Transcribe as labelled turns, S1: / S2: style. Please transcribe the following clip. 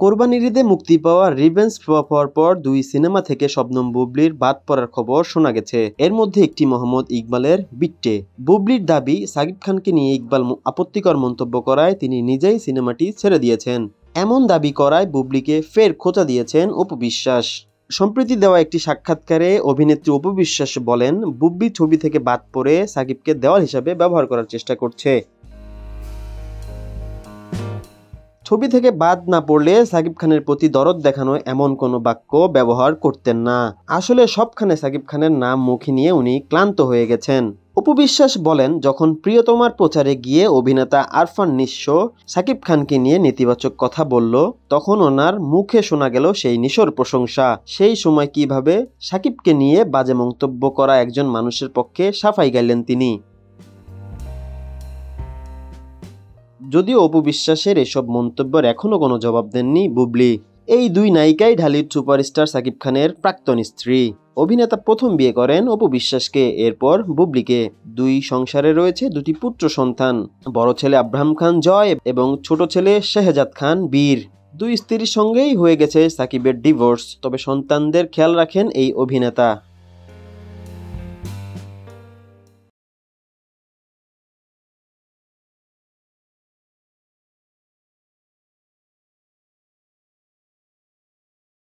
S1: কোরবানির ঈদে মুক্তি পাওয়া রিভেঞ্জ পাওয়ার পর দুই সিনেমা থেকে শবনম বুবলির বাদ পড়ার খবর শোনা গেছে। এর মধ্যে একটি মোহাম্মদ ইকবালের বিট্টে। বুবলির দাবি, সাকিব খানকে নিয়ে ইকবাল আপত্তিকর মন্তব্য করায় তিনি নিজেই সিনেমাটি ছেড়ে দিয়েছেন। এমন দাবি করায় বুবলিকে ফের খোঁচা দিয়েছেন অপু বিশ্বাস। সম্প্রতি দেওয়া একটি সাক্ষাৎকারে অভিনেত্রী অপু বিশ্বাস বলেন, বুবলি ছবি থেকে বাদ পড়ে সাকিবকে দেওয়াল হিসাবে ব্যবহার করার চেষ্টা করছে। ছবি থেকে বাদ না পড়লে সাকিব খানের প্রতি দরদ দেখানো এমন কোনো বাক্য ব্যবহার করতেন না। আসলে সবখানে সাকিব খানের নাম মুখে নিয়ে উনি ক্লান্ত হয়ে গেছেন। অপু বিশ্বাস বলেন, যখন প্রিয়তমার প্রচারে গিয়ে অভিনেতা আরফান নিঃস্ব সাকিব খানকে নিয়ে নেতিবাচক কথা বলল, তখন ওনার মুখে শোনা গেল সেই নিশোর প্রশংসা। সেই সময় কিভাবে সাকিবকে নিয়ে বাজে মন্তব্য করা একজন মানুষের পক্ষে সাফাই গাইলেন তিনি। যদিও অপু বিশ্বাসের এসব মন্তব্যের এখনও কোনো জবাব দেননি বুবলি। এই দুই নায়িকাই ঢালিউড সুপারস্টার সাকিব খানের প্রাক্তন স্ত্রী। অভিনেতা প্রথম বিয়ে করেন অপু বিশ্বাসকে, এরপর বুবলিকে। দুই সংসারে রয়েছে দুটি পুত্র সন্তান, বড় ছেলে আব্রাহাম খান জয় এবং ছোট ছেলে শেহজাদ খান বীর। দুই স্ত্রীর সঙ্গেই হয়ে গেছে সাকিবের ডিভোর্স, তবে সন্তানদের খেয়াল রাখেন এই অভিনেতা।